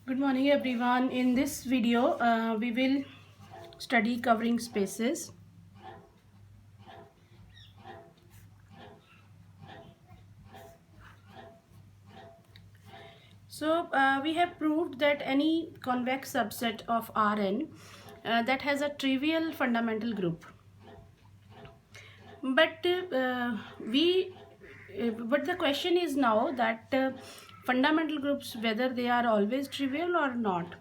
Good morning everyone. In this video we will study covering spaces. We have proved that any convex subset of Rn that has a trivial fundamental group, but the question is now that fundamental groups, whether they are always trivial or not.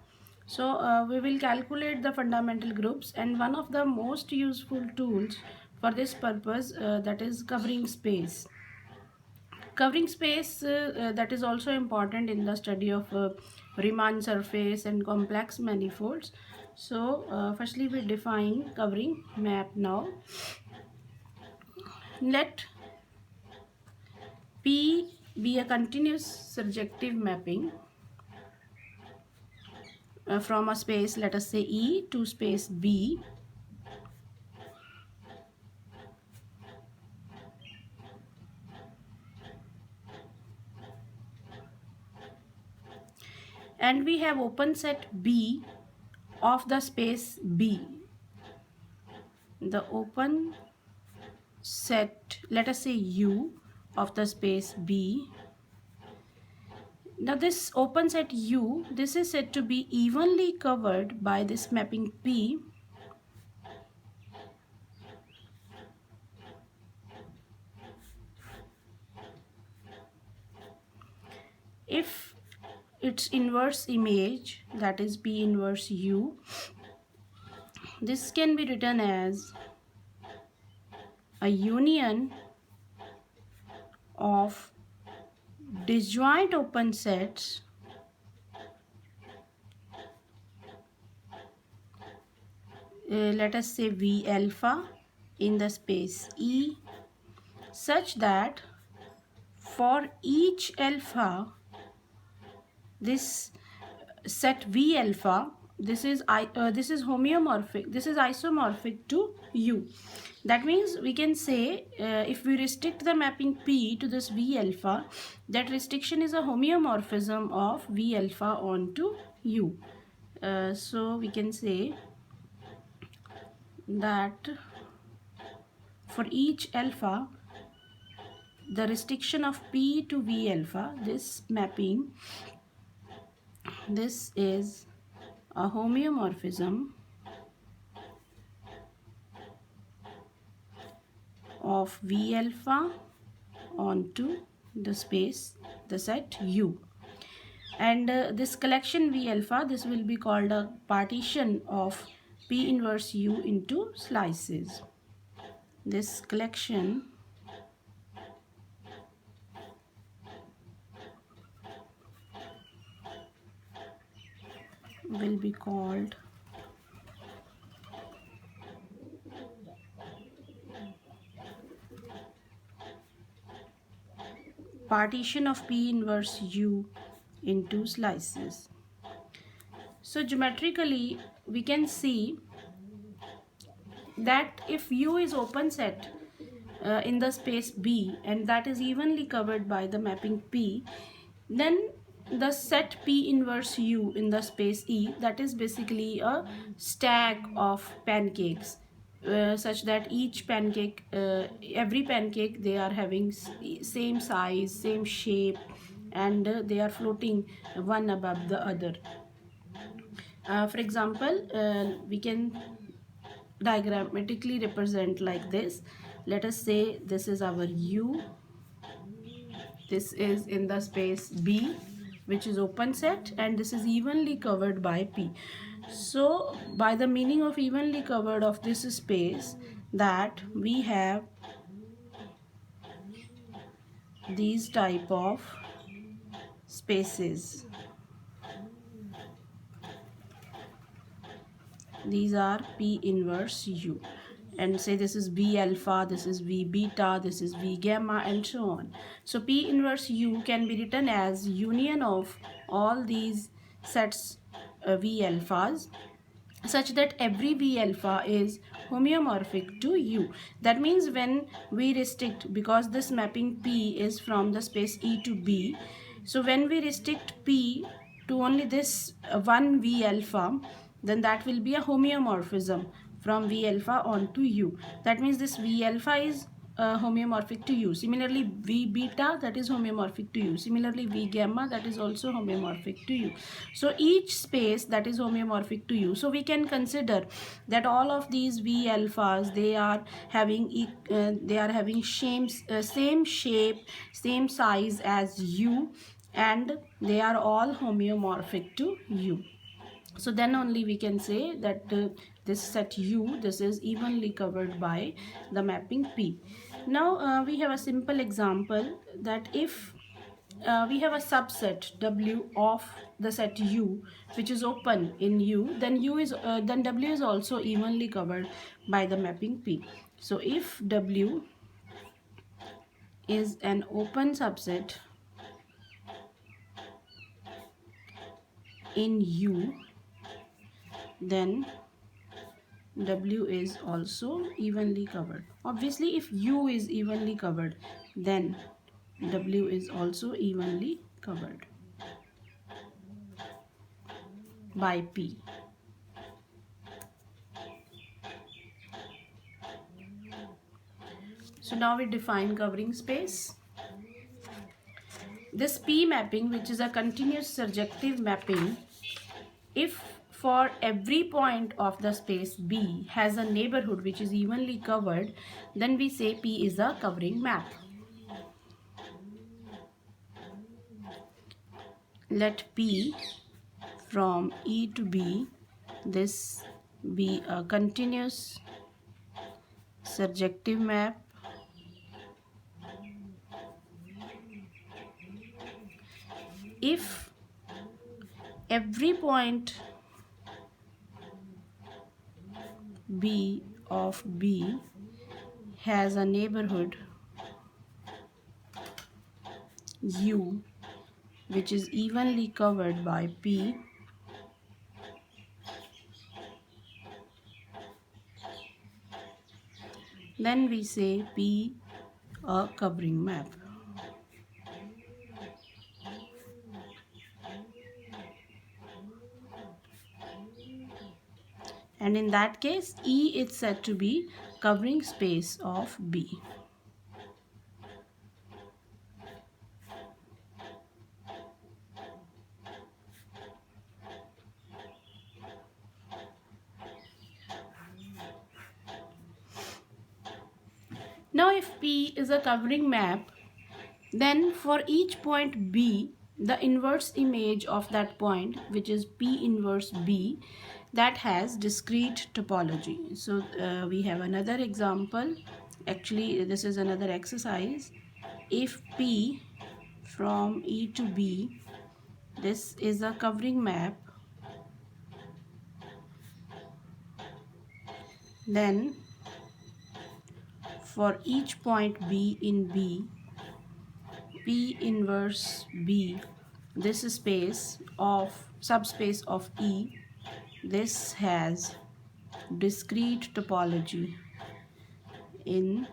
We will calculate the fundamental groups, and one of the most useful tools for this purpose, that is covering space. Covering space that is also important in the study of Riemann surface and complex manifolds. Firstly we define covering map. Now let P be a continuous surjective mapping from a space, let us say E, to space B, and we have open set B of the space B. The open set, let us say U, of the space B. Now this open set U, this is said to be evenly covered by this mapping P if its inverse image, that is P inverse U, this can be written as a union of disjoint open sets let us say V alpha in the space E, such that for each alpha, this set V alpha, this is homeomorphic, this is isomorphic to U. That means we can say if we restrict the mapping P to this V alpha, that restriction is a homeomorphism of V alpha onto U. So we can say that for each alpha, the restriction of P to V alpha, this mapping, this is a homeomorphism of V alpha onto the space, the set U. And this collection V alpha, this will be called a partition of P inverse U into slices. This collection will be called partition of P inverse U into slices. So geometrically we can see that if U is open set in the space B and that is evenly covered by the mapping P, then the set P inverse U in the space E, that is basically a stack of pancakes, such that each pancake, every pancake, they are having same size, same shape, and they are floating one above the other. For example, we can diagrammatically represent like this. Let us say this is our U, this is in the space B, which is open set, and this is evenly covered by P. So by the meaning of evenly covered of this space, that we have these type of spaces. These are P inverse U, and say this is V alpha, this is V beta, this is V gamma, and so on. So P inverse U can be written as union of all these sets V alphas, such that every V alpha is homeomorphic to U. That means when we restrict, because this mapping P is from the space E to B, so when we restrict P to only this one V alpha, then that will be a homeomorphism from V alpha on to U. That means this V alpha is homeomorphic to U. Similarly, V beta, that is homeomorphic to U. Similarly, V gamma, that is also homeomorphic to U. So each space that is homeomorphic to U. So we can consider that all of these V alphas, they are having same shape, same size as U, and they are all homeomorphic to U. So then only we can say that this set U, this is evenly covered by the mapping P. Now we have a simple example that if we have a subset W of the set U which is open in U, then W is also evenly covered by the mapping P. So if W is an open subset in U, then W is also evenly covered. Obviously, if U is evenly covered, then W is also evenly covered by P. So now we define covering space. This P mapping, which is a continuous surjective mapping, if for every point of the space B has a neighborhood which is evenly covered, then we say P is a covering map. Let P from E to B, this be a continuous surjective map if every point B of B has a neighborhood U which is evenly covered by P, then we say P a covering map. And in that case, E is said to be covering space of B. Now if P is a covering map, then for each point B, the inverse image of that point, which is P inverse B, that has discrete topology. So we have another example. Actually, this is another exercise. If P from E to B, this is a covering map, then for each point B in B, P inverse B, this space of subspace of E, this has discrete topology in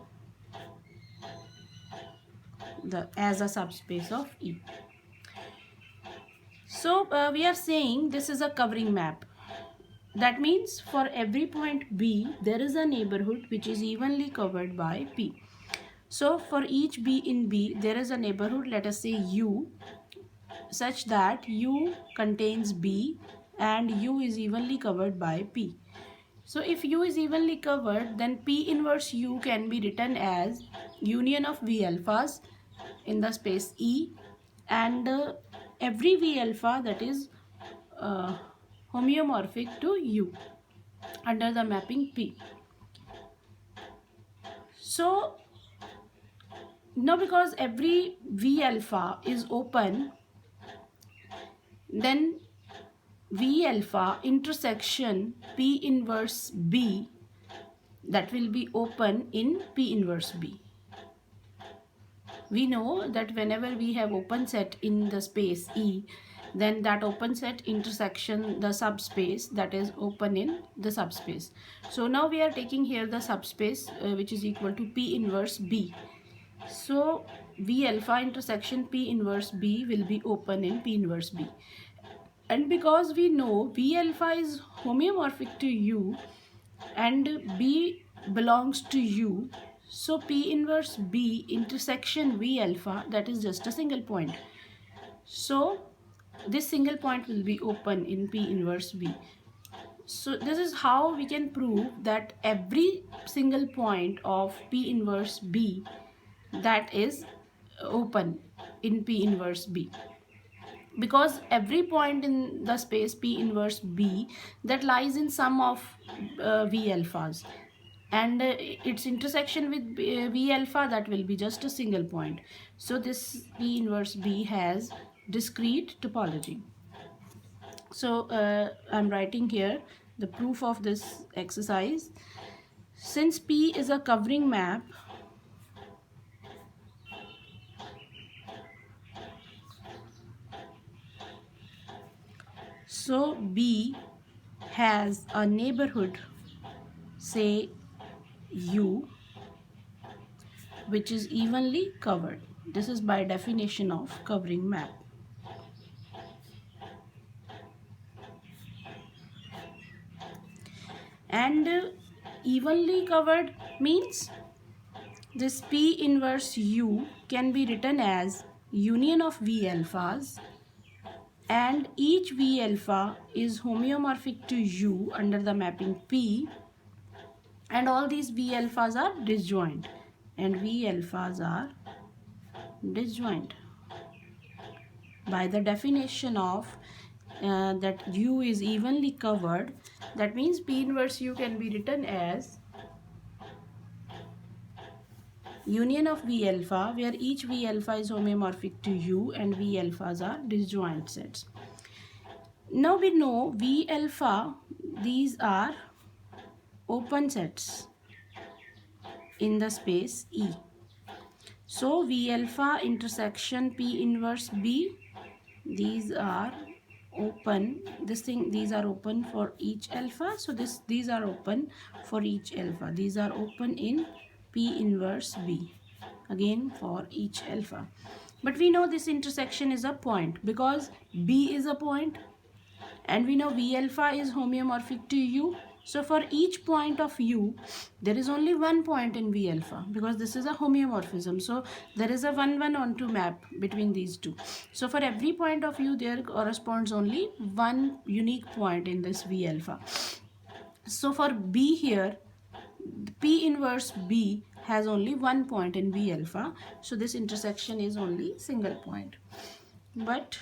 the as a subspace of E. So we are saying this is a covering map. That means for every point B, there is a neighborhood which is evenly covered by P. So for each B in B, there is a neighborhood, let us say U, such that U contains B and U is evenly covered by P. So if U is evenly covered, then P inverse U can be written as union of V alphas in the space E, and every V alpha that is homeomorphic to U under the mapping P. So now because every V alpha is open, then V alpha intersection P inverse B, that will be open in P inverse B. We know that whenever we have open set in the space E, then that open set intersection the subspace that is open in the subspace. So now we are taking here the subspace which is equal to P inverse B. So V alpha intersection P inverse B will be open in P inverse B. And because we know V alpha is homeomorphic to U and B belongs to U, so P inverse B intersection V alpha, that is just a single point. So this single point will be open in P inverse B. So this is how we can prove that every single point of P inverse B, that is open in P inverse B, because every point in the space P inverse B that lies in sum of V alphas, and its intersection with V alpha, that will be just a single point. So this P inverse B has discrete topology. So I'm writing here the proof of this exercise. Since P is a covering map, so B has a neighborhood, say U, which is evenly covered. This is by definition of covering map. And evenly covered means this P inverse U can be written as union of V alphas, and each V alpha is homeomorphic to U under the mapping P, and all these V alphas are disjoint, and V alphas are disjoint by the definition of that U is evenly covered. That means P inverse U can be written as union of V alpha, where each V alpha is homeomorphic to U and V alphas are disjoint sets. Now we know V alpha, these are open sets in the space E. So V alpha intersection P inverse B, these are open, these are open for each alpha. So these are open for each alpha. These are open in P inverse B, again for each alpha. But we know this intersection is a point because B is a point, and we know V alpha is homeomorphic to U. So for each point of U, there is only one point in V alpha because this is a homeomorphism. So there is a 1-1-on-2 map between these two. So for every point of U, there corresponds only one unique point in this V alpha. So for B here, P inverse B has only one point in V alpha. So this intersection is only single point. But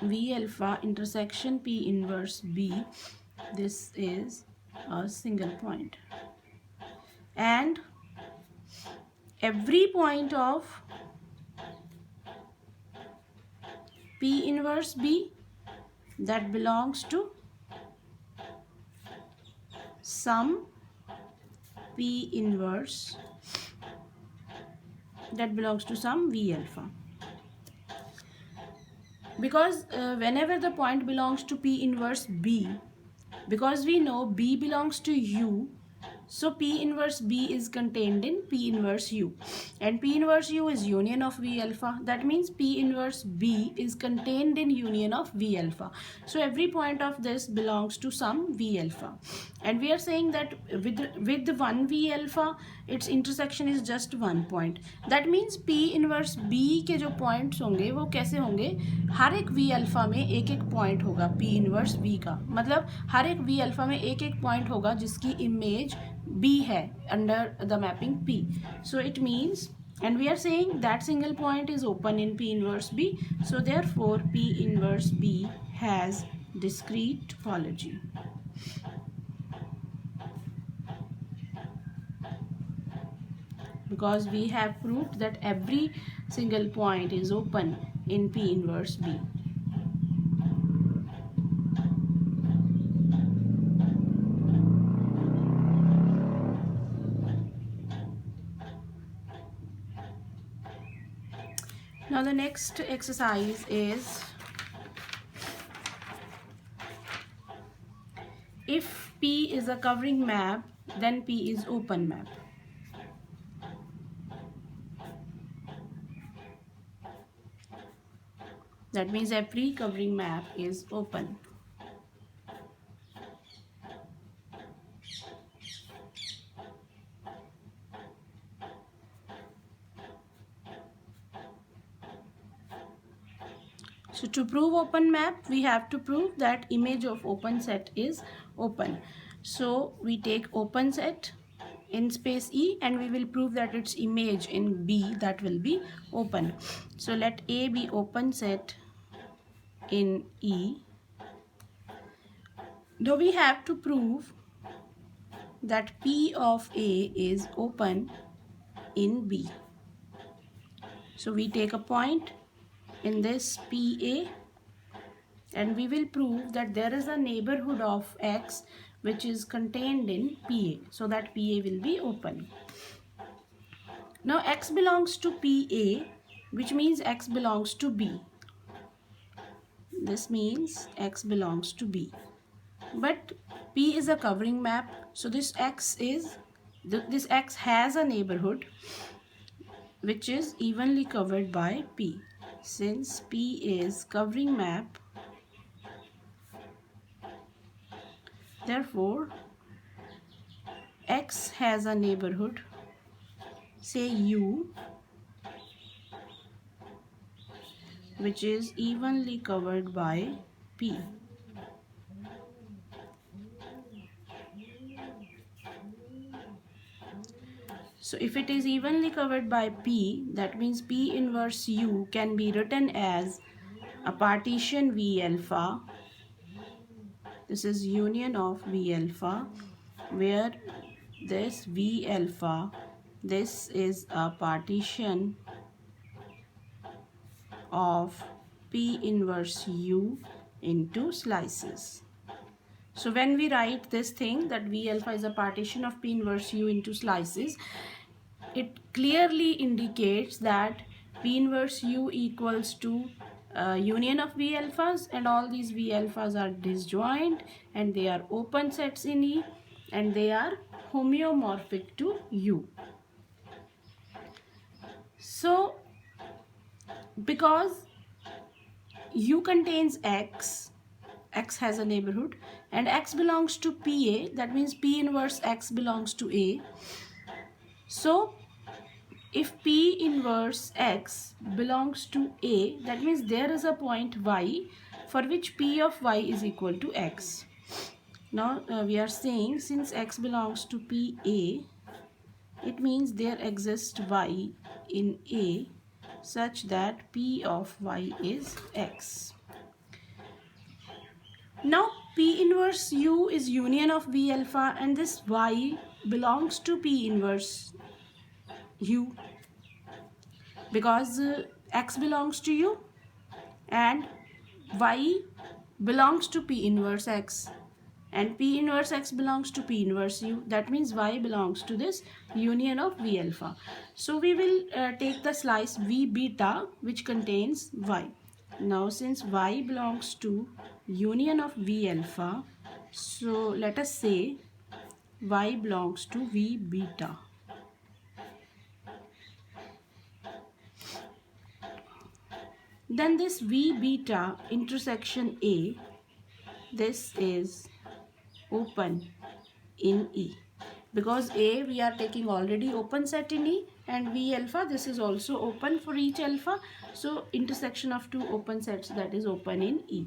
V alpha intersection P inverse B, this is a single point, and every point of P inverse B that belongs to some P inverse that belongs to some V alpha, because whenever the point belongs to P inverse B, because we know B belongs to U, so P inverse B is contained in P inverse U, and P inverse U is union of V alpha. That means P inverse B is contained in union of V alpha. So every point of this belongs to some V alpha, and we are saying that with the one V alpha, its intersection is just one point. That means P inverse B के जो points होंगे वो कैसे होंगे, हर एक V alpha में एक एक point होगा P inverse B का, मतलब हर एक V alpha में एक एक point होगा जिसकी image B है under the mapping P. So it means, and we are saying that single point is open in P inverse B. So therefore P inverse B has discrete topology. Because we have proved that every single point is open in P inverse B. Now the next exercise is, if P is a covering map, then P is open map. That means every covering map is open. So to prove open map, we have to prove that image of open set is open. So we take open set in space E and we will prove that its image in B, that will be open. So let A be open set in E. Now we have to prove that P of A is open in B. So we take a point in this PA and we will prove that there is a neighborhood of X which is contained in PA, so that PA will be open. Now X belongs to PA, which means X belongs to B. This means X belongs to B. But P is a covering map, so this X has a neighborhood which is evenly covered by P. Since P is covering map, therefore X has a neighborhood, say U, which is evenly covered by P. So if it is evenly covered by P, that means P inverse U can be written as a partition V alpha. This is union of V alpha, where this V alpha, this is a partition of P inverse U into slices. So when we write this thing that V alpha is a partition of P inverse U into slices, it clearly indicates that P inverse U equals to union of V alphas, and all these V alphas are disjoint and they are open sets in E and they are homeomorphic to U. So because U contains X, X has a neighborhood, and X belongs to PA, that means P inverse X belongs to A. So if P inverse X belongs to A, that means there is a point Y for which P of Y is equal to X. Now we are saying since X belongs to PA, it means there exists Y in A such that P of Y is X. Now P inverse U is union of V alpha and this Y belongs to P inverse U because X belongs to U and Y belongs to P inverse X and P inverse X belongs to P inverse U. That means Y belongs to this union of V alpha. So we will take the slice V beta which contains Y. Now since Y belongs to union of V alpha, so let us say Y belongs to V beta. Then this V beta intersection A, this is open in E. Because A we are taking already open set in E and V alpha, this is also open for each alpha. So intersection of two open sets, that is open in E.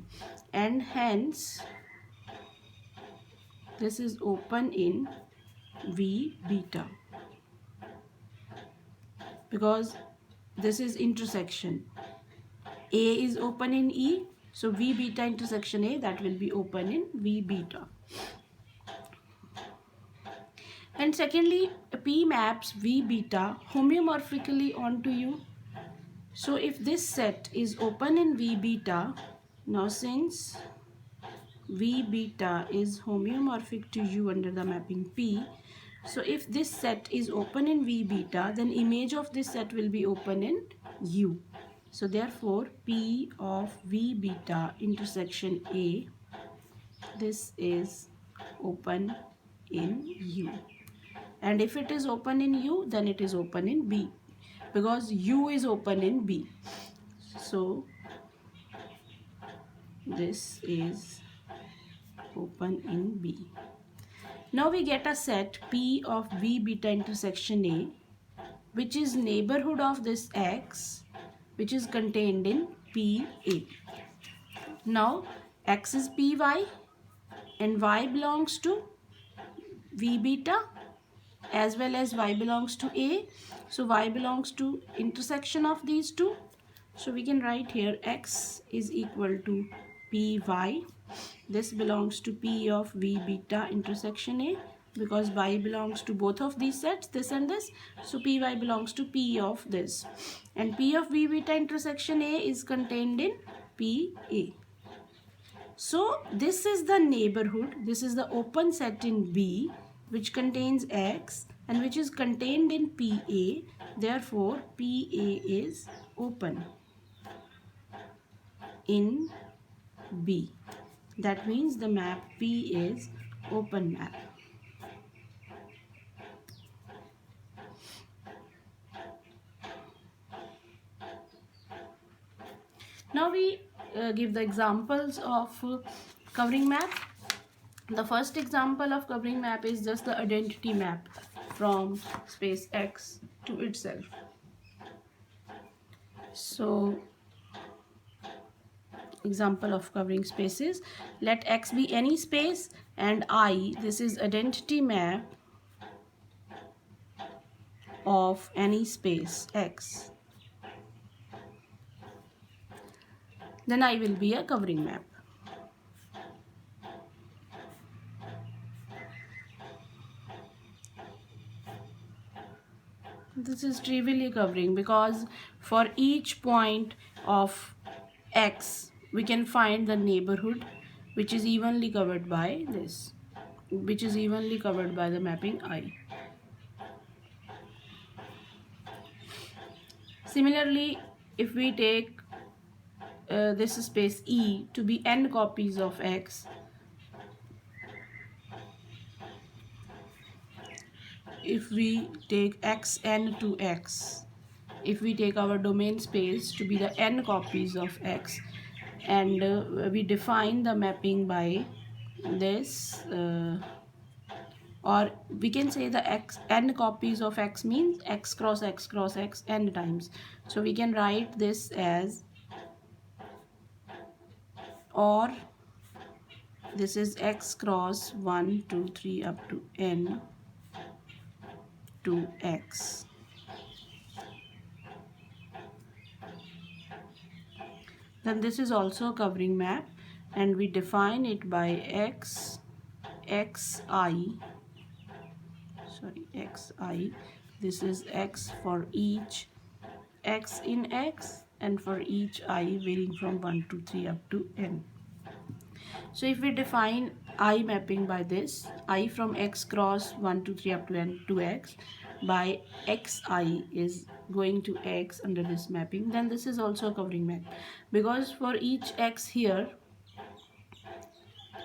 And hence this is open in V beta. Because this is intersection. A is open in E, so V beta intersection A, that will be open in V beta. And secondly, P maps V beta homeomorphically onto U. So if this set is open in V beta, now since V beta is homeomorphic to U under the mapping P, so if this set is open in V beta, then image of this set will be open in U. So therefore P of V beta intersection A, this is open in U. And if it is open in U, then it is open in B because U is open in B. So this is open in B. Now we get a set P of V beta intersection A, which is neighborhood of this X, which is contained in PA. Now X is PY and Y belongs to V beta as well as Y belongs to A. So Y belongs to intersection of these two. So we can write here X is equal to PY. This belongs to P of V beta intersection A because Y belongs to both of these sets, this and this. So PY belongs to P of this. And P of V beta intersection A is contained in PA. So this is the neighborhood. This is the open set in B which contains X and which is contained in PA. Therefore, PA is open in B. That means the map P is open map. Now we give the examples of covering map. The first example of covering map is just the identity map from space X to itself. So example of covering spaces, let X be any space and I, this is identity map of any space X. Then I will be a covering map. This is trivially covering because for each point of X we can find the neighborhood which is evenly covered by this, which is evenly covered by the mapping I. Similarly, if we take this space E to be n copies of X, if we take xn to X, if we take our domain space to be the n copies of X, and we define the mapping by this, or we can say the n copies of X means X cross X cross X n times. So we can write this as, or this is X cross 1 2 3 up to n to X. Then this is also a covering map and we define it by xi, this is X for each X in X and for each I varying from 1 to 3 up to n. So if we define I mapping by this, I from X cross 1 to 3 up to n to X by xi is going to X under this mapping, then this is also a covering map because for each X here,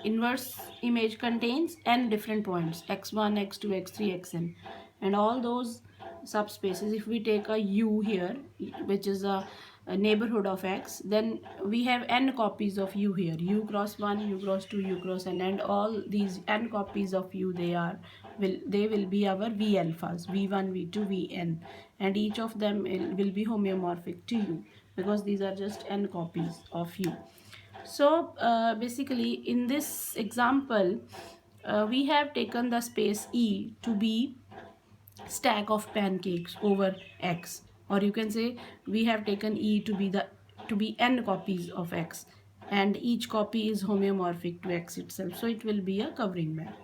inverse image contains n different points, x1, x2, x3, xn, and all those subspaces. If we take a U here, which is a neighborhood of X, then we have n copies of U here, U cross 1, U cross 2, U cross n, and all these n copies of U, they will be our V alphas, V1, V2, Vn, and each of them will be homeomorphic to U because these are just n copies of U. So basically in this example we have taken the space E to be stack of pancakes over X, or you can say we have taken E to be n copies of X and each copy is homeomorphic to X itself, so it will be a covering map.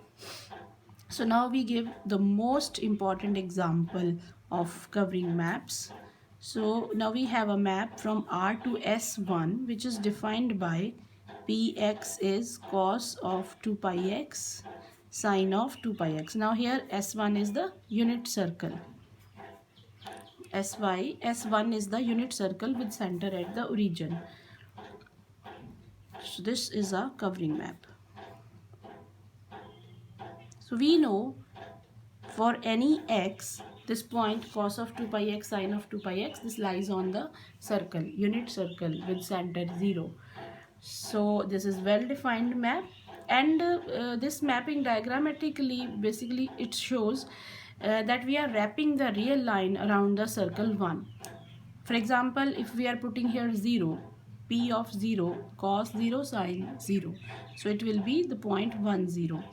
So now we give the most important example of covering maps. So now we have a map from R to S1 which is defined by Px is cos of 2 pi x sine of 2 pi x. Now here S1 is the unit circle. S1 is the unit circle with center at the origin. So this is a covering map. So we know for any x, this point cos of 2 pi x sine of 2 pi x, this lies on the circle, unit circle with center 0. So this is well defined map, and this mapping diagrammatically basically it shows that we are wrapping the real line around the circle 1. For example, if we are putting here 0, p of 0 cos 0 sin 0, so it will be the point 1 0.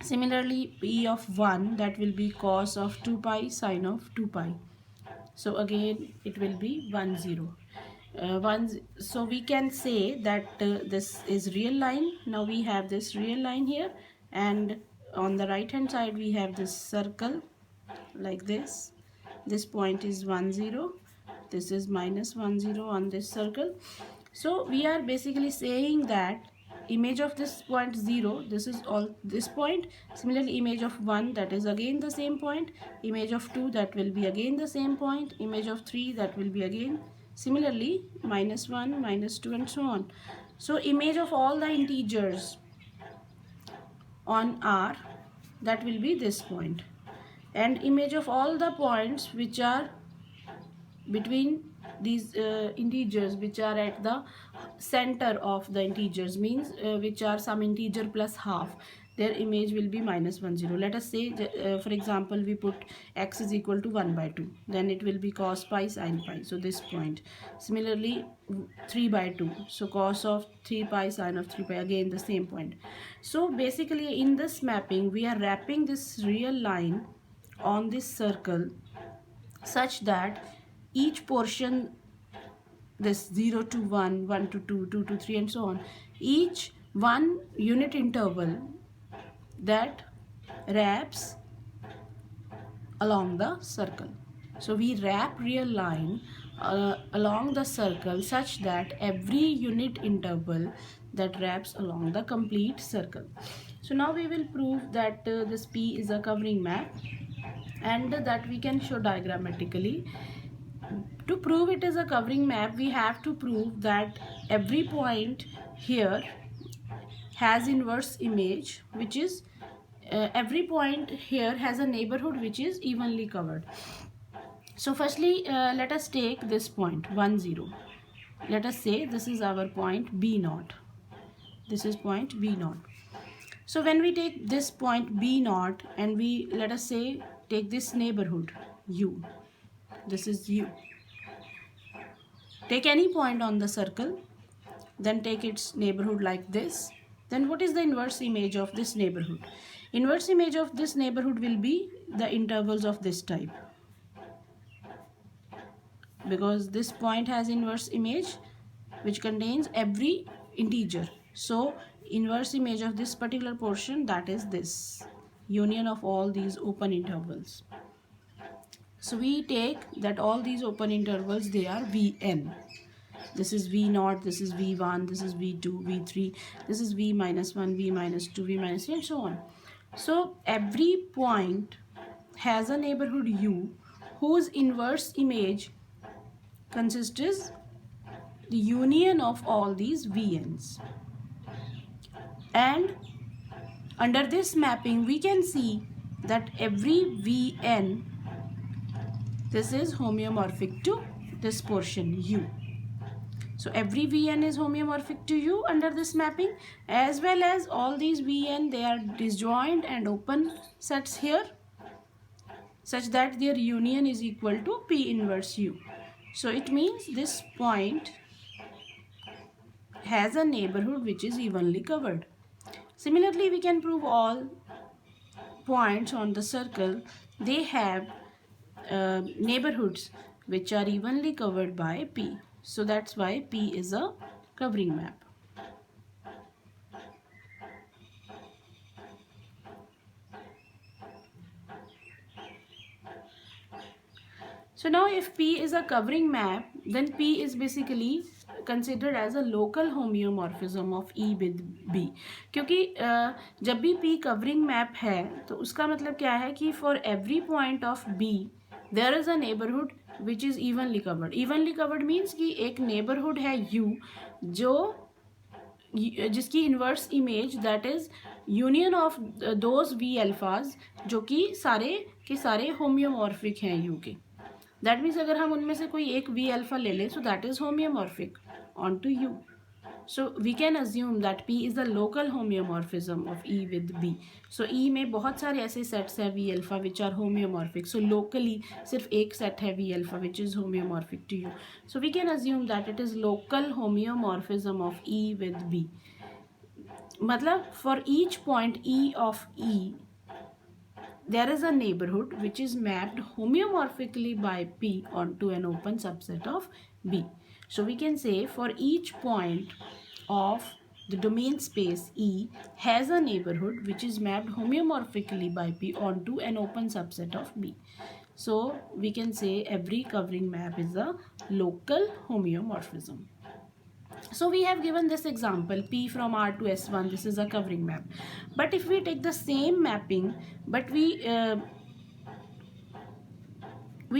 Similarly, p of 1, that will be cos of 2 pi sin of 2 pi. So again it will be 1 0. So we can say that this is real line. Now we have this real line here, and on the right hand side we have this circle like this. This point is 1 0, this is minus 1 0 on this circle. So we are basically saying that image of this point 0, this is all this point. Similarly, image of 1, that is again the same point. Image of 2, that will be again the same point. Image of 3, that will be again similarly minus 1, minus 2, and so on. So image of all the integers on R, that will be this point, and image of all the points which are between these integers, which are at the center of the integers, means which are some integer plus half, their image will be minus 1 0. Let us say for example we put x is equal to 1 by 2, then it will be cos pi sin pi, so this point. Similarly 3 by 2, so cos of 3 pi sin of 3 pi, again the same point. So basically in this mapping we are wrapping this real line on this circle such that each portion, this 0 to 1, 1 to 2, 2 to 3, and so on, each one unit interval that wraps along the circle. So we wrap real line along the circle such that every unit interval that wraps along the complete circle. So now we will prove that this P is a covering map, and that we can show diagrammatically. To prove it is a covering map, we have to prove that every point here has inverse image, which is every point here has a neighborhood which is evenly covered. So firstly let us take this point 1 0. Let us say this is our point B naught. This is point B naught. So when we take this point B naught and we, let us say, take this neighborhood U, this is U. Take any point on the circle, then take its neighborhood like this. Then what is the inverse image of this neighborhood? Inverse image of this neighborhood will be the intervals of this type, because this point has inverse image which contains every integer. So inverse image of this particular portion, that is this union of all these open intervals. So we take that all these open intervals, they are Vn. This is V naught, this is V1, this is V2, V3, this is V minus 1, V minus 2, V minus 3, and so on. So every point has a neighborhood U whose inverse image consists the union of all these Vn's. And under this mapping we can see that every Vn, this is homeomorphic to this portion U. So every Vn is homeomorphic to U under this mapping, as well as all these Vn, they are disjoint and open sets here, such that their union is equal to P inverse U. So it means this point has a neighborhood which is evenly covered. Similarly, we can prove all points on the circle, they have neighborhoods which are evenly covered by P. So that's why P is a covering map. So now if P is a covering map, then P is basically considered as a local homeomorphism of E with B. क्योंकि जब भी P covering map है तो उसका मतलब क्या है कि for every point of B there is a neighborhood which is evenly covered. Evenly covered means कि एक neighborhood है U जो जिसकी inverse image that is union of those V alphas जो कि सारे के सारे homeomorphic हैं U के. That means अगर हम उनमें से कोई एक V alpha ले लें, so that is homeomorphic onto U. So we can assume that P is the local homeomorphism of E with B. So E में बहुत सारे ऐसे sets हैं V alpha which are homeomorphic. So locally सिर्फ एक set है V alpha which is homeomorphic to U. So we can assume that it is local homeomorphism of E with B. मतलब for each point E of E, there is a neighborhood which is mapped homeomorphically by P onto an open subset of B. So we can say for each point of the domain space E has a neighborhood which is mapped homeomorphically by P onto an open subset of B. So we can say every covering map is a local homeomorphism. So we have given this example P from R to S1, this is a covering map. But if we take the same mapping but we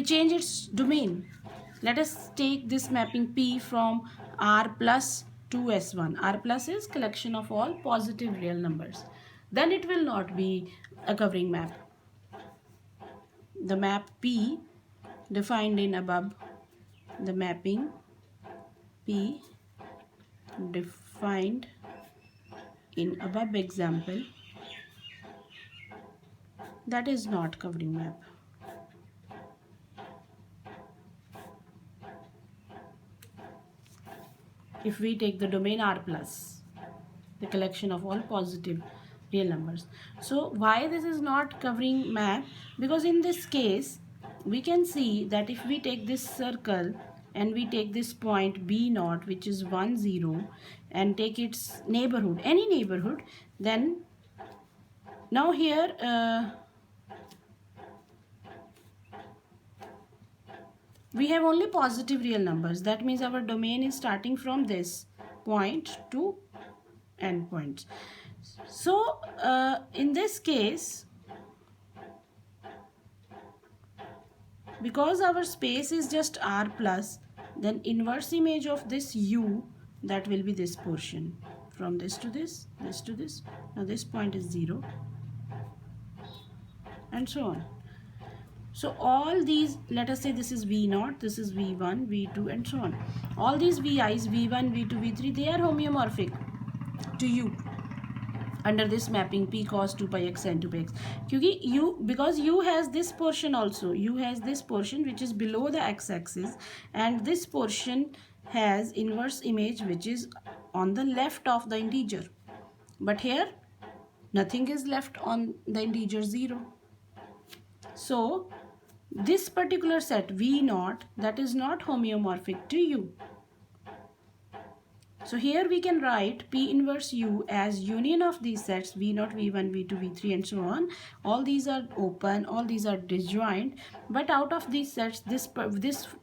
change its domain, let us take this mapping P from R plus to S1. R plus is collection of all positive real numbers. Then it will not be a covering map. The map P defined in above, the mapping P defined in above example, that is not covering map. If we take the domain R plus, the collection of all positive real numbers. So why this is not covering map? Because in this case we can see that if we take this circle and we take this point B naught which is 1 0 and take its neighborhood, any neighborhood, then now here we have only positive real numbers. That means our domain is starting from this point to endpoints. So in this case, because our space is just R plus, then inverse image of this U, that will be this portion. From this to this, this to this. Now this point is 0 and so on. So all these, let us say this is V naught, this is V1, V2 and so on. All these VIs, V1, V2, V3, they are homeomorphic to U under this mapping P cos 2 pi x sin 2 pi x. Because U has this portion also. U has this portion which is below the x-axis, and this portion has inverse image which is on the left of the integer. But here nothing is left on the integer 0. So this particular set V naught, that is not homeomorphic to U. So here we can write P inverse U as union of these sets V naught, V1, V2, V3 and so on. All these are open, all these are disjoint, but out of these sets, this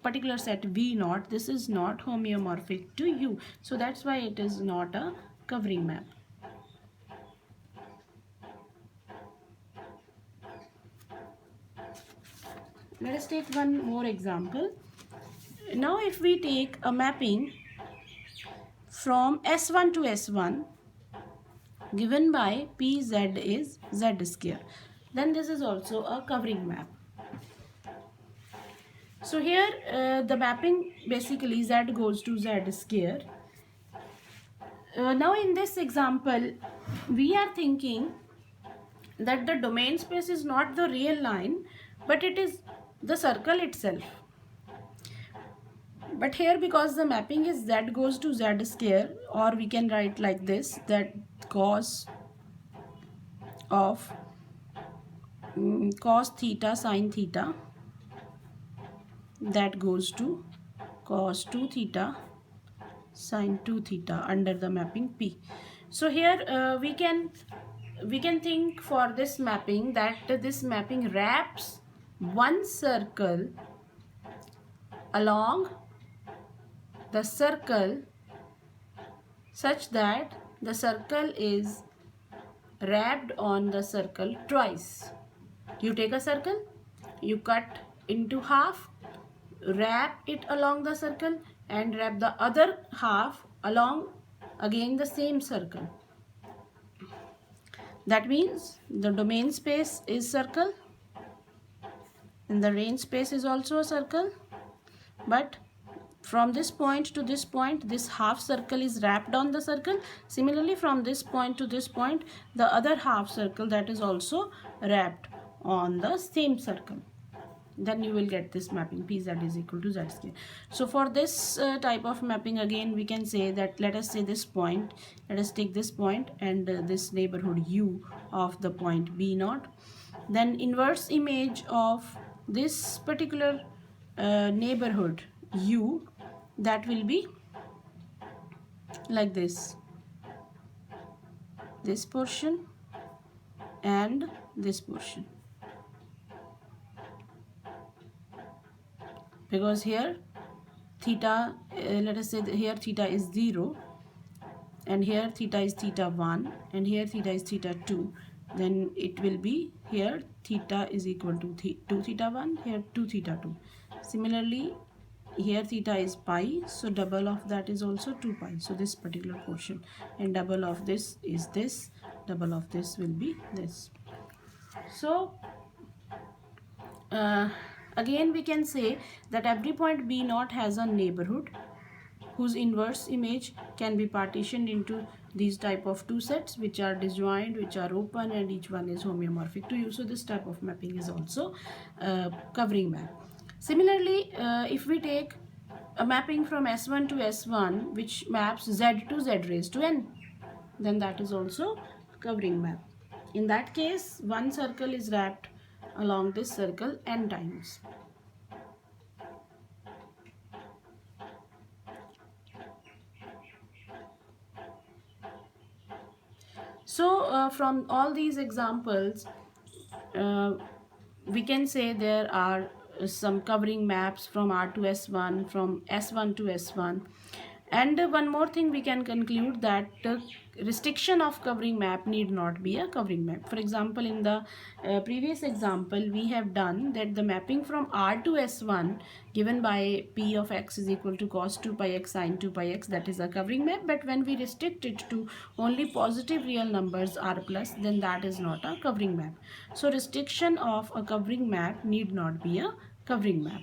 particular set V naught, this is not homeomorphic to U. So that's why it is not a covering map. Let us take one more example. Now if we take a mapping from S1 to S1 given by Pz is Z square, then this is also a covering map. So here the mapping basically Z goes to Z square. Now in this example we are thinking that the domain space is not the real line, but it is the circle itself. But here, because the mapping is Z goes to Z square, or we can write like this, that cos of cos theta sin theta, that goes to cos 2 theta sin 2 theta under the mapping P. So here we can think for this mapping that this mapping wraps one circle along the circle such that the circle is wrapped on the circle twice. You take a circle, you cut into half, wrap it along the circle and wrap the other half along again the same circle. That means the domain space is circle and the range space is also a circle, but from this point to this point, this half circle is wrapped on the circle. Similarly, from this point to this point, the other half circle that is also wrapped on the same circle. Then you will get this mapping pz is equal to z square. So for this type of mapping, again we can say that, let us say this point, let us take this point and this neighborhood u of the point b naught. Then inverse image of this particular neighborhood u, that will be like this portion and this portion, because here theta, let us say here theta is 0 and here theta is theta 1 and here theta is theta 2, then it will be here theta is equal to 2 theta 1, here 2 theta 2. Similarly, here theta is pi, so double of that is also 2 pi, so this particular portion, and double of this is this, double of this will be this. So again we can say that every point b naught has a neighborhood whose inverse image can be partitioned into these type of two sets which are disjoint, which are open, and each one is homeomorphic to u. So this type of mapping is also covering map. Similarly, if we take a mapping from S1 to S1 which maps Z to Z raised to n, then that is also covering map. In that case, one circle is wrapped along this circle n times. So from all these examples, we can say there are some covering maps from R to S1, from S1 to S1. And one more thing we can conclude, that restriction of covering map need not be a covering map. For example, in the previous example, we have done that the mapping from R to S1 given by P of x is equal to cos 2 pi x sin 2 pi x, that is a covering map. But when we restrict it to only positive real numbers R plus, then that is not a covering map. So restriction of a covering map need not be a covering map.